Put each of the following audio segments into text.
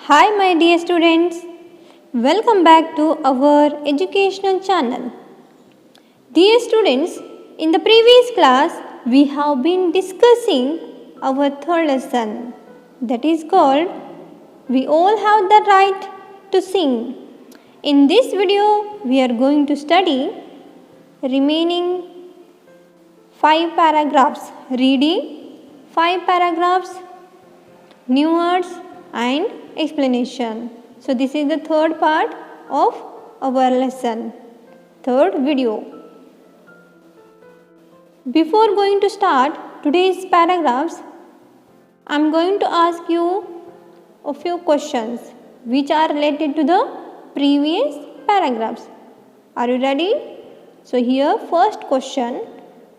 Hi my dear students, welcome back to our educational channel. Dear students, in the previous class we have been discussing our third lesson that is called We All Have the Right to Sing. In this video we are going to study remaining 5 paragraphs, reading 5 paragraphs, new words and explanation. So this is the third part of our lesson, third video. Before going to start today's paragraphs, I am going to ask you a few questions which are related to the previous paragraphs. Are you ready? So here first question,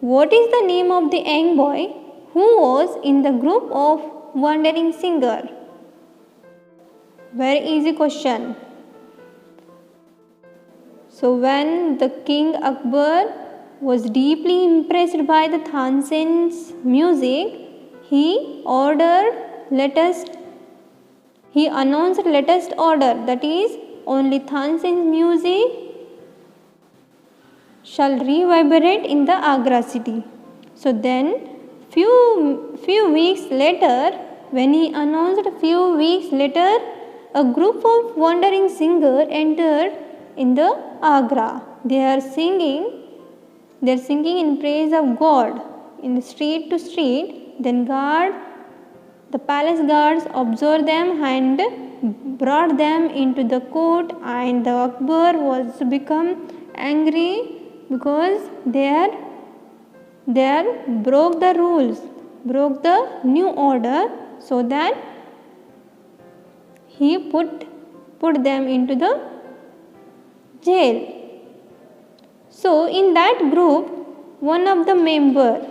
what is the name of the young boy who was in the group of wandering singer? Very easy question. So when the King Akbar was deeply impressed by the Tansen's music, he announced latest order, that is only Tansen's music shall reverberate in the Agra city. So then few weeks later, when he announced a group of wandering singers entered in the Agra. They are singing in praise of God in the street to street. Then the palace guards observed them and brought them into the court, and the Akbar was become angry because they broke the rules, broke the new order, so that he put them into the jail. So in that group, one of the member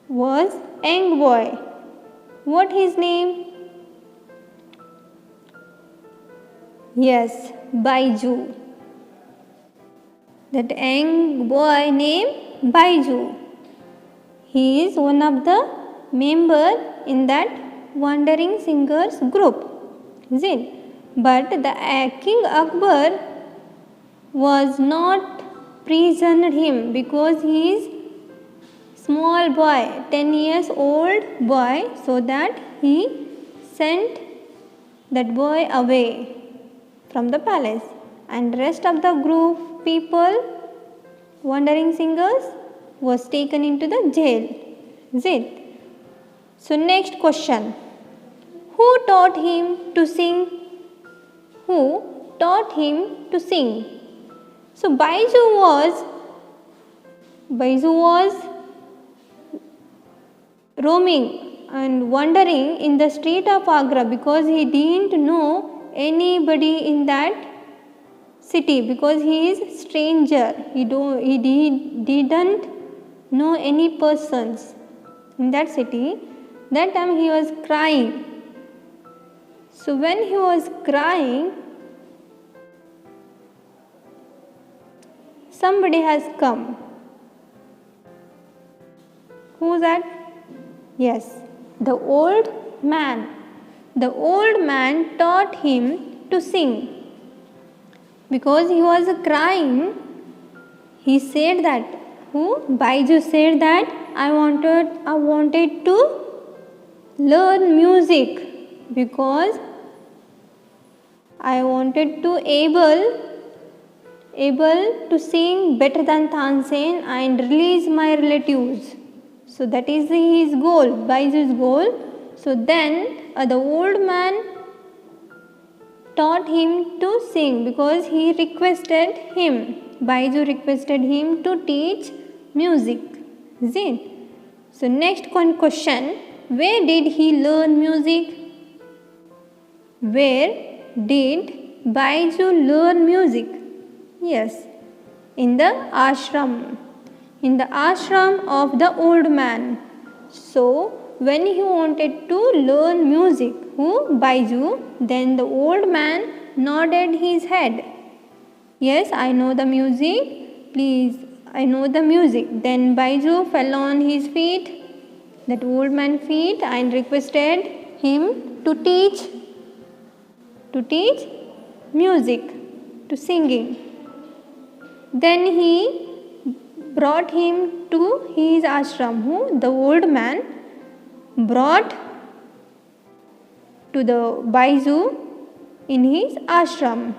was young boy. What his name? Yes, Baiju. That young boy named Baiju. He is one of the member in that wandering singers group. Is it? But the King Akbar was not prisoned him because he is small boy, 10 years old boy, so that he sent that boy away from the palace, and rest of the group people, wandering singers, was taken into the jail. Is it? So next question. Who taught him to sing? Who taught him to sing? So Baiju was roaming and wandering in the street of Agra because he didn't know anybody in that city, because he is stranger. He didn't know any persons in that city. That time he was crying. So when he was crying, somebody has come. Who is that? Yes, the old man. The old man taught him to sing. Because he was crying, he said that, Baiju said that I wanted to learn music because I wanted to able to sing better than Tansen and release my relatives. So that is his goal, Baiju's goal. So then the old man taught him to sing because he requested him. Baiju requested him to teach music. Is it? So next one question. Where did he learn music? Where did Baiju learn music? Yes, in the ashram. In the ashram of the old man. So when he wanted to learn music, Baiju, then the old man nodded his head. Yes, I know the music. Please, I know the music. Then Baiju fell on his feet, that old man's feet, and requested him to teach to teach music, to singing. Then he brought him to his ashram. Who? The old man brought to the Baiju in his ashram,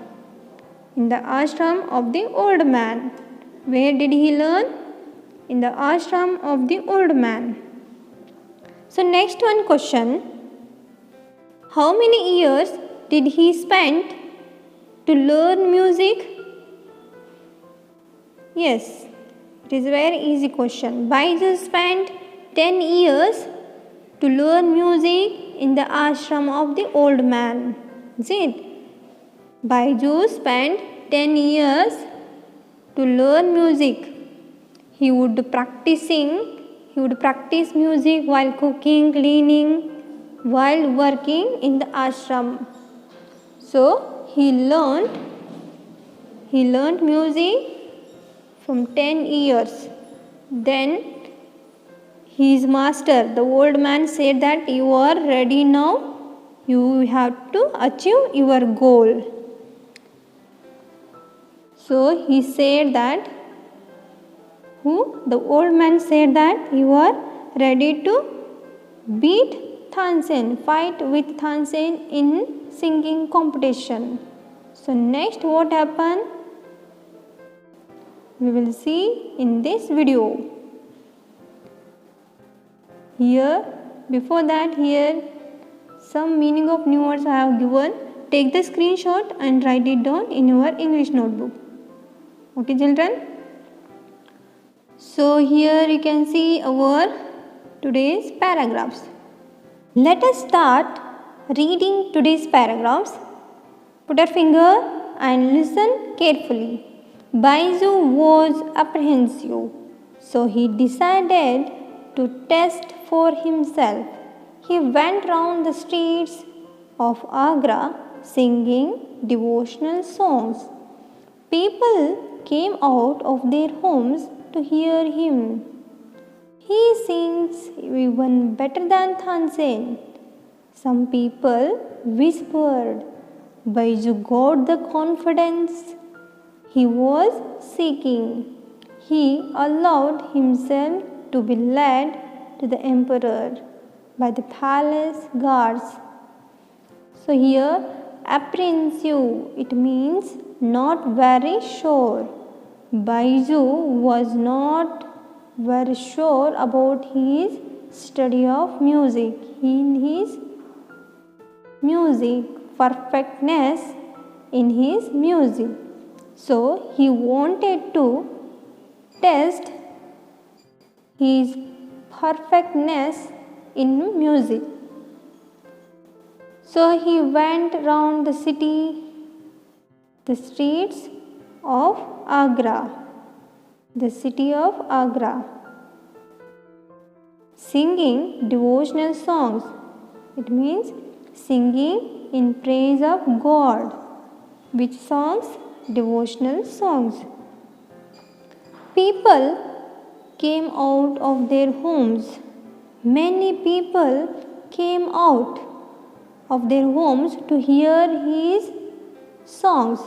in the ashram of the old man. Where did he learn? In the ashram of the old man. So next one question. How many years did he spend to learn music? Yes, it is a very easy question. Baiju spent 10 years to learn music in the ashram of the old man. Is it? Baiju spent 10 years to learn music. He would practice music while cooking, cleaning, while working in the ashram. So he learned music from 10 years. Then his master, the old man, said that you are ready now. You have to achieve your goal. So he said that, the old man said that you are ready to beat Tansen, fight with Tansen in singing competition. So next what happened? We will see in this video. Here, before that, here some meaning of new words I have given. Take the screenshot and write it down in your English notebook. Okay, children? So here you can see our today's paragraphs. Let us start reading today's paragraphs. Put your finger and listen carefully. Baiju was apprehensive, so he decided to test for himself. He went round the streets of Agra singing devotional songs. People came out of their homes to hear him. He sings even better than Tansen. Some people whispered. Baiju got the confidence he was seeking. He allowed himself to be led to the emperor by the palace guards. So here, apprehensive, it means not very sure. Baiju was not very sure about his study of music, in his music, perfectness in his music. So he wanted to test his perfectness in music. So he went round the city, the streets of Agra, the city of Agra, singing devotional songs. It means singing in praise of God. Which songs? Devotional songs. People came out of their homes. Many people came out of their homes to hear his songs.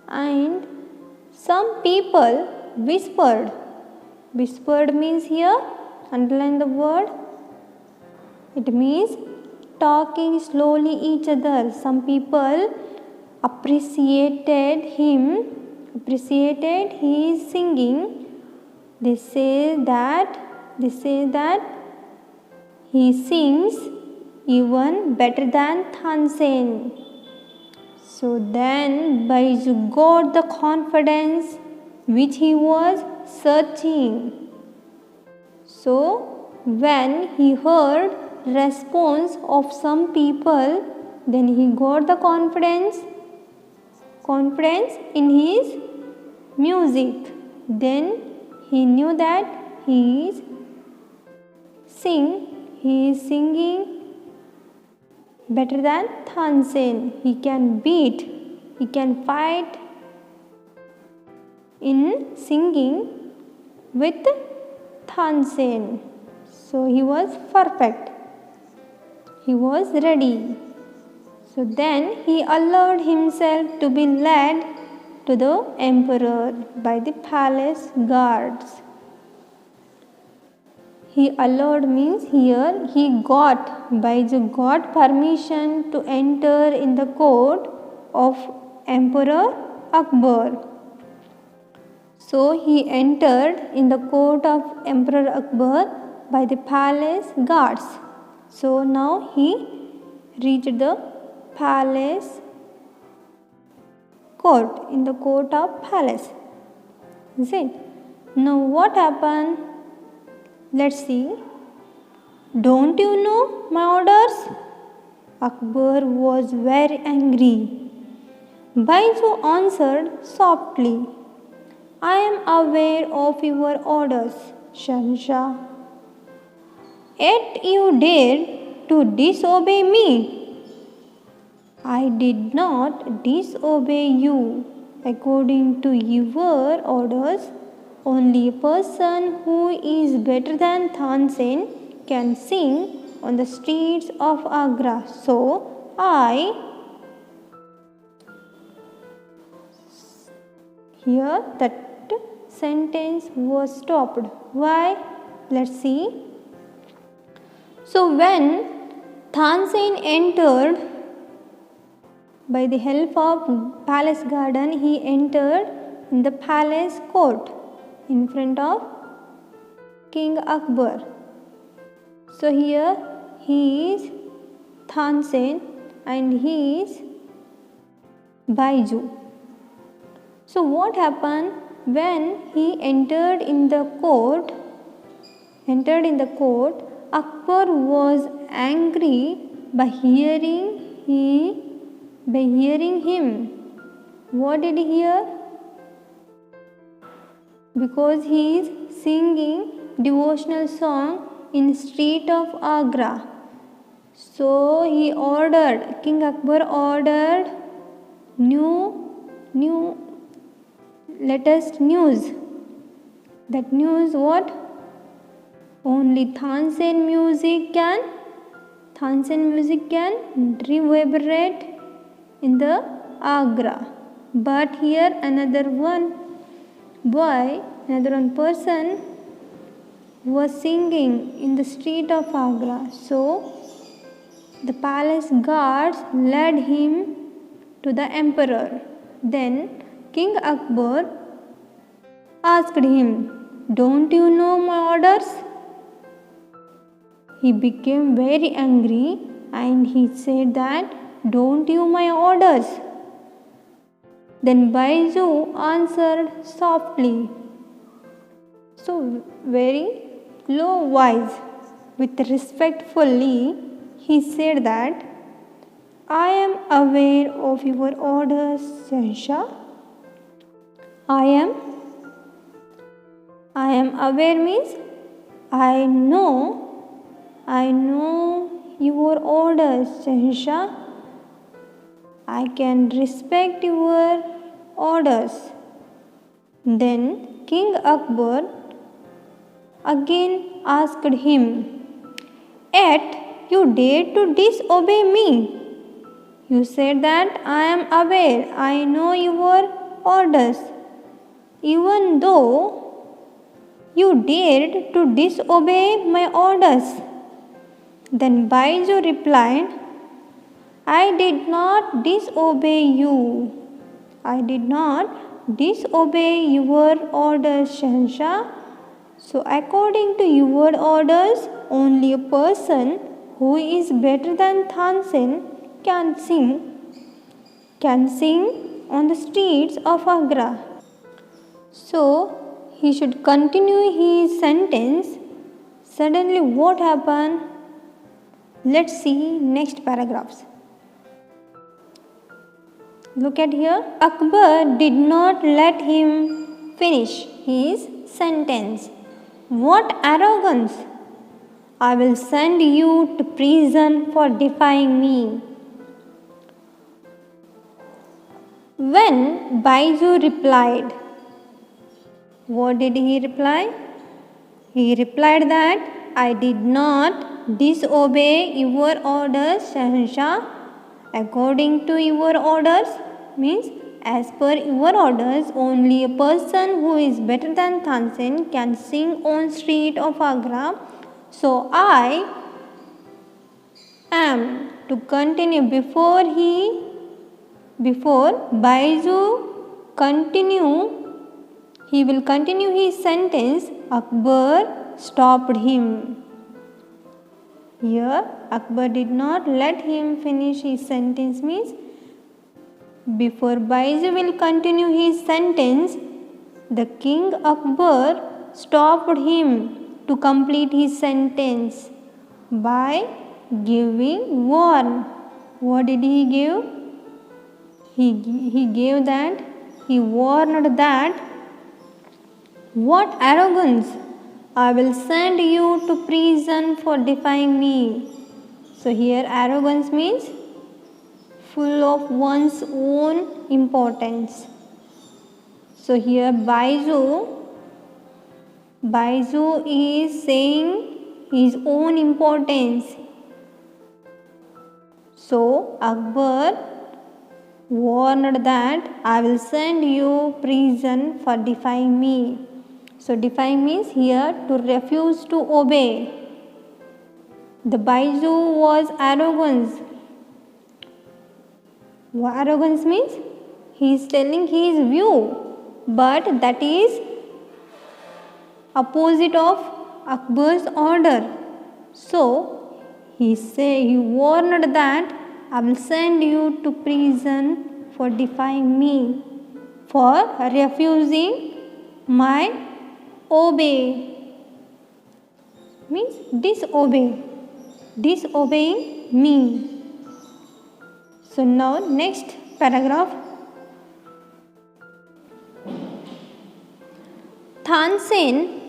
And some people whispered. Whispered means here, underline the word. It means talking slowly each other. Some people appreciated his singing. They say that he sings even better than Tansen. So then Baiju got the confidence which he was searching. So when he heard response of some people, then he got the confidence in his music. Then he knew that he is singing better than Tansen. He can fight in singing with Tansen. So he was perfect. he was ready. So then he allowed himself to be led to the emperor by the palace guards. He allowed means here Baiju got permission to enter in the court of Emperor Akbar. So he entered in the court of Emperor Akbar by the palace guards. So now he reached the palace court, in the court of palace. Is it? Now what happened? Let's see. Don't you know my orders? Akbar was very angry. Baiju answered softly, I am aware of your orders, Shahanshah. Yet you dared to disobey me. I did not disobey you. According to your orders, only a person who is better than Tansen can sing on the streets of Agra. So here that sentence was stopped. Why? Let's see. So when Tansen entered by the help of palace garden, he entered in the palace court in front of King Akbar. So here he is Tansen and he is Baiju. So what happened when he entered in the court? Akbar was angry by hearing him. What did he hear? Because he is singing devotional song in street of Agra. So King Akbar ordered new latest news. That news what? Only Tansen music can reverberate in the Agra. But here another one person was singing in the street of Agra. So the palace guards led him to the emperor. Then King Akbar asked him, don't you know my orders? He became very angry and he said that, don't you my orders? Then Baiju answered softly, so very low voice, with respectfully, he said that, I am aware of your orders, Shahanshah. I am aware means I know your orders, Shahanshah. I can respect your orders. Then King Akbar again asked him, yet you dare to disobey me. You said that I am aware, I know your orders. Even though you dared to disobey my orders. Then Baiju replied, I did not disobey you. I did not disobey your orders, Shahanshah. So according to your orders, only a person who is better than Tansen can sing on the streets of Agra. So he should continue his sentence. Suddenly what happened? Let's see next paragraphs. Look at here. Akbar did not let him finish his sentence. What arrogance! I will send you to prison for defying me. When Baiju replied, what did he reply? He replied that I did not disobey your orders, Shahanshah. According to your orders means as per your orders, only a person who is better than Tansen can sing on street of Agra. So I am to continue before Baiju he will continue his sentence. Akbar stopped him. Here Akbar did not let him finish his sentence means before Baiju will continue his sentence, the King Akbar stopped him to complete his sentence by giving warn. What did he give? He gave that, he warned that, what arrogance! I will send you to prison for defying me. So here arrogance means full of one's own importance. So here Baiju is saying his own importance. So Akbar warned that I will send you prison for defying me. So defying means here to refuse to obey. The Baiju was arrogance. Arrogance means he is telling his view, but that is opposite of Akbar's order. So he warned that I will send you to prison for defying me, for refusing my obey. Means disobeying me. So now next paragraph. Tansen,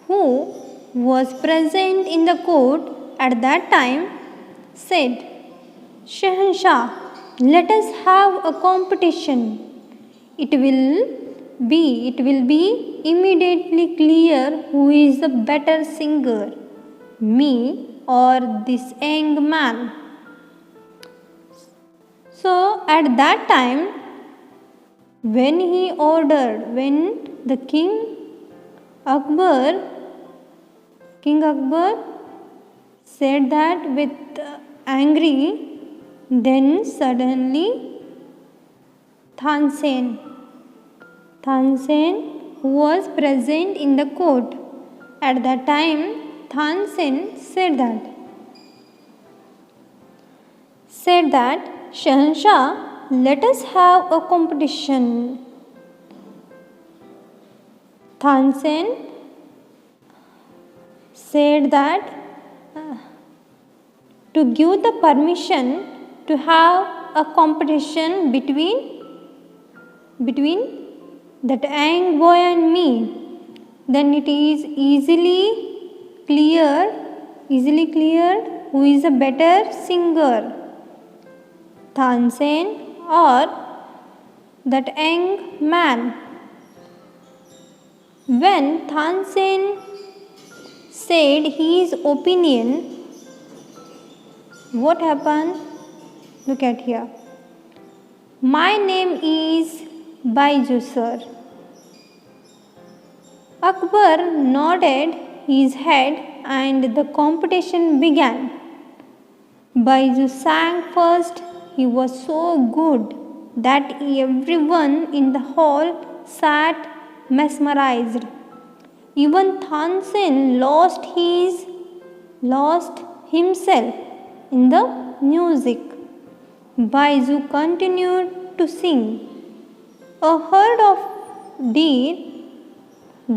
who was present in the court at that time, said, Shahanshah, let us have a competition. It will be immediately clear who is the better singer, me or this young man. So at that time, when the King Akbar said that with angry, then suddenly Tansen, who was present in the court at that time, Tansen said that Shahanshah, let us have a competition. Tansen said that to give the permission to have a competition between that young boy and me, then it is easily cleared who is a better singer, Tansen or that young man. When Tansen said his opinion, what happened? Look at here. My name is Baiju, sir. Akbar nodded his head and the competition began. Baiju sang first. He was so good that everyone in the hall sat mesmerized. Even Tansen lost himself in the music. Baiju continued to sing. A herd of deer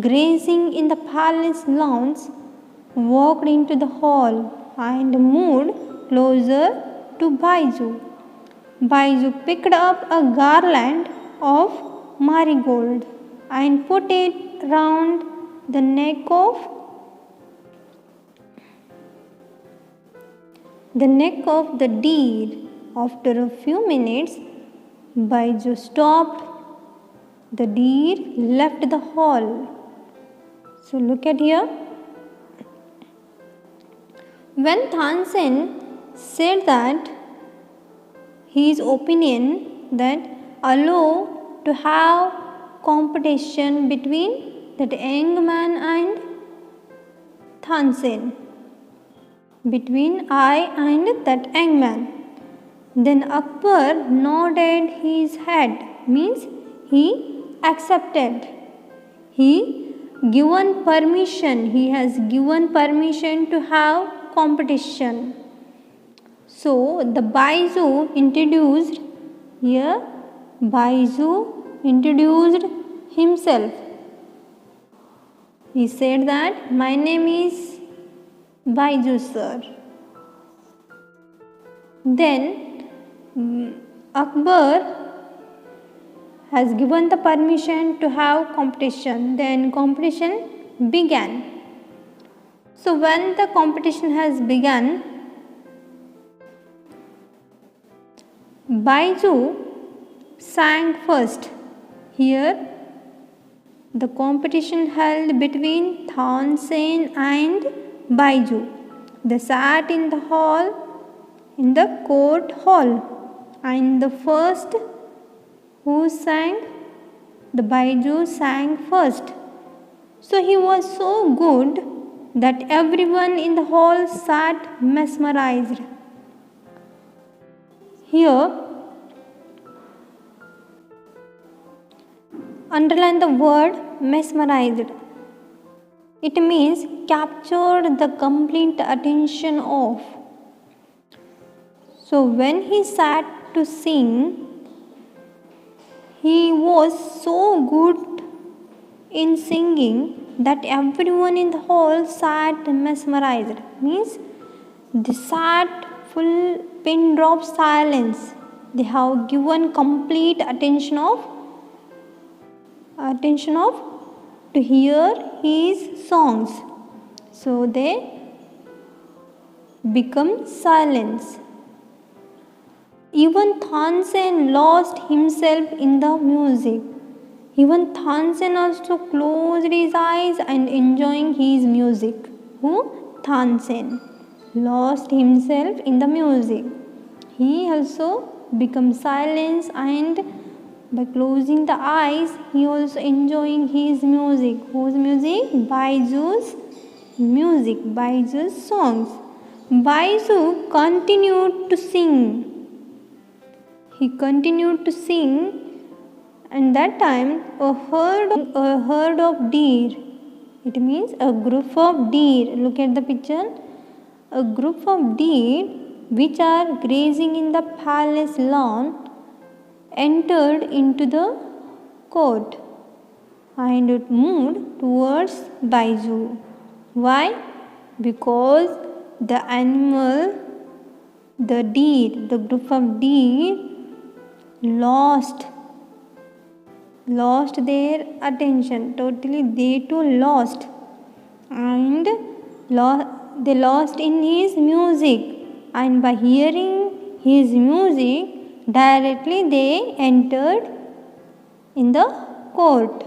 grazing in the palace lawns walked into the hall and moved closer to Baiju. Baiju picked up a garland of marigold and put it round the neck of the deer. After a few minutes, Baiju stopped. The deer left the hall. So look at here. When Tansen said that his opinion that allow to have competition between that young man and Tansen, between I and that young man. Then Akbar nodded his head, means he accepted. He has given permission to have competition. So the Baiju introduced himself. He said that my name is Baiju sir. Then Akbar has given the permission to have competition. Then competition began. So when the competition has begun, Baiju sang first. Here the competition held between Tansen and Baiju. They sat in the hall, in the court hall, and the first who sang, the Baiju sang first. So he was so good that everyone in the hall sat mesmerized. Here, underline the word mesmerized. It means captured the complete attention of. So when he sat to sing, he was so good in singing that everyone in the hall sat mesmerized. Means they sat full pin drop silence. They have given complete attention of to hear his songs. So they become silence. Even Tansen lost himself in the music. Even Tansen also closed his eyes and enjoying his music. Who? Tansen lost himself in the music. He also become silent, and by closing the eyes, he also enjoying his music. Whose music? Baiju's music, Baiju's songs. Baiju continued to sing. He continued to sing, and that time a herd of deer. It means a group of deer. Look at the picture. A group of deer which are grazing in the palace lawn entered into the court and it moved towards Baiju. Why? Because the animal, the deer, the group of deer lost their attention. Totally they too lost, and they lost in his music, and by hearing his music directly they entered in the court.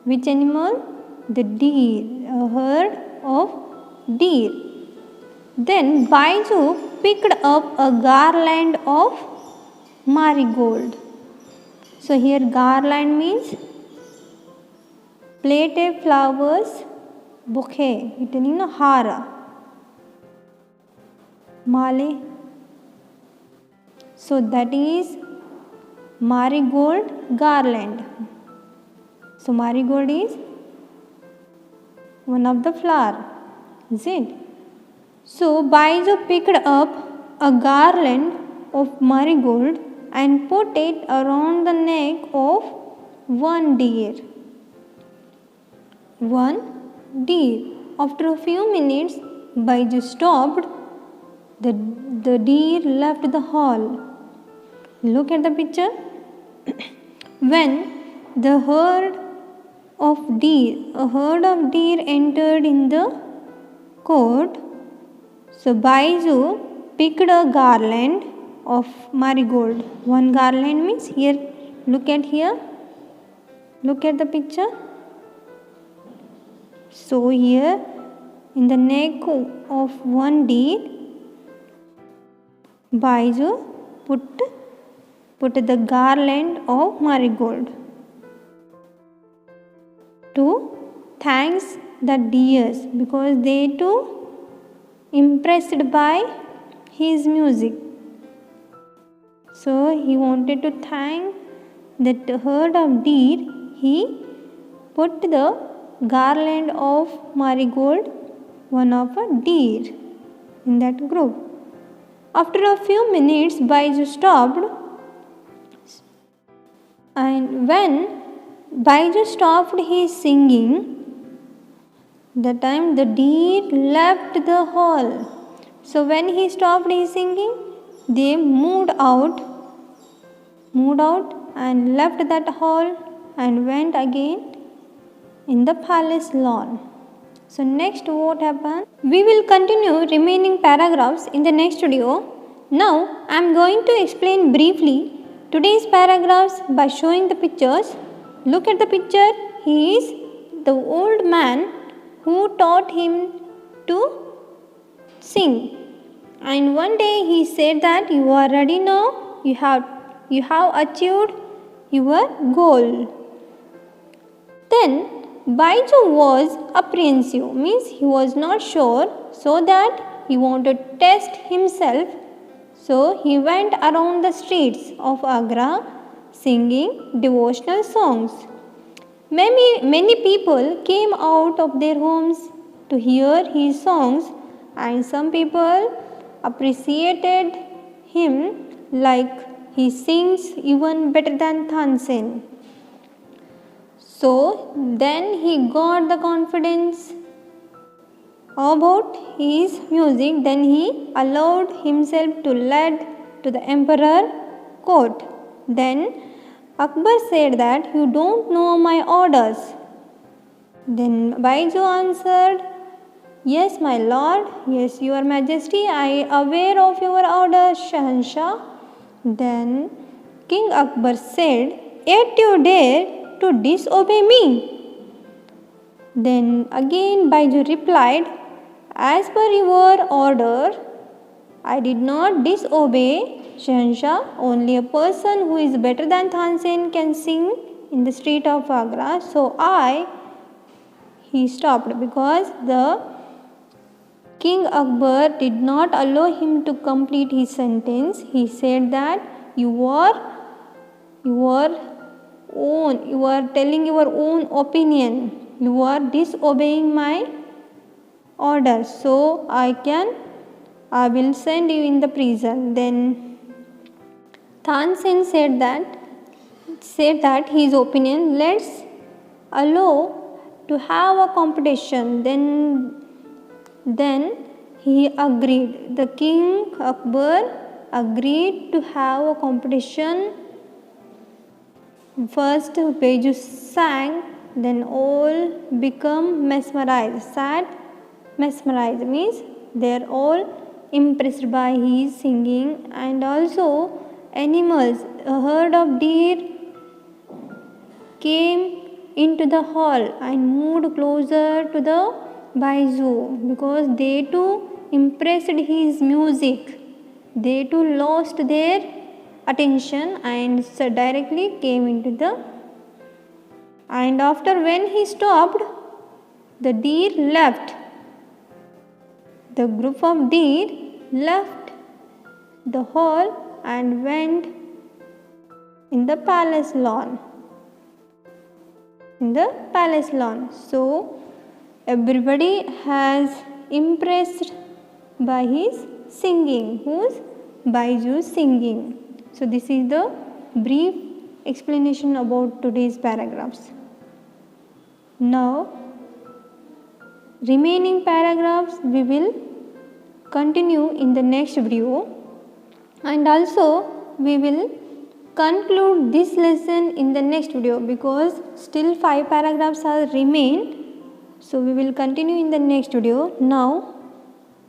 Which animal? The deer, a herd of deer. Then Baiju picked up a garland of marigold. So here garland means plaited flowers bouquet. It means hara, male. So that is marigold garland. So marigold is one of the flower, is it? So Baiju picked up a garland of marigold and put it around the neck of one deer. After a few minutes, Baiju stopped. The deer left the hall. Look at the picture. When the herd of deer entered in the court, so Baiju picked a garland of marigold. One garland means here, look at here. Look at the picture. So here in the neck of one deer, Baiju put the garland of marigold to thanks the deers because they too impressed by his music. So he wanted to thank that herd of deer. He put the garland of marigold, one of a deer, in that group. After a few minutes, Baiju stopped, and when Baiju stopped his singing, the time the deer left the hall. So when he stopped his singing, they moved out and left that hall and went again in the palace lawn. So next what happened? We will continue remaining paragraphs in the next video. Now I am going to explain briefly today's paragraphs by showing the pictures. Look at the picture. He is the old man who taught him to sing. And one day he said that you are ready now. You have achieved your goal. Then Baiju was apprehensive, means he was not sure, so that he wanted to test himself. So he went around the streets of Agra singing devotional songs. Many people came out of their homes to hear his songs, and some people appreciated him, like he sings even better than Tansen. So then he got the confidence about his music. Then he allowed himself to lead to the emperor court. Then Akbar said that you don't know my orders. Then Baiju answered, yes, my lord. Yes, your majesty, I am aware of your orders, Shahanshah. Then King Akbar said, yet you dare to disobey me. Then again Baiju replied, as per your order, I did not disobey, Shahanshah. Only a person who is better than Tansen can sing in the street of Agra. So he stopped because the King Akbar did not allow him to complete his sentence. He said that you are telling your own opinion. You are disobeying my orders. So I will send you in the prison. Then Tansen said that his opinion, let's allow to have a competition. Then he agreed. The King Akbar agreed to have a competition. First Baiju sang, then all become mesmerized. Mesmerized means they are all impressed by his singing. And also animals, a herd of deer came into the hall and moved closer to the Baiju because they too impressed his music. They too lost their attention and directly came into the. And after when he stopped, the deer left. The group of deer left the hall and went in the palace lawn. So everybody has impressed by his singing. Who's Baiju's singing. So this is the brief explanation about today's paragraphs. Now remaining paragraphs we will continue in the next video, and also we will conclude this lesson in the next video because still 5 paragraphs are remain. So we will continue in the next video. Now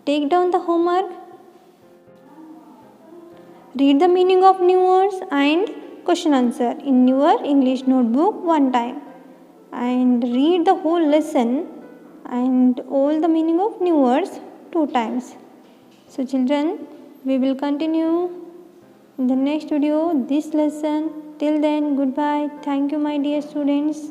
take down the homework, read the meaning of new words and question answer in your English notebook one time, and read the whole lesson and all the meaning of new words 2 times. So children, we will continue in the next video this lesson. Till then, goodbye. Thank you my dear students.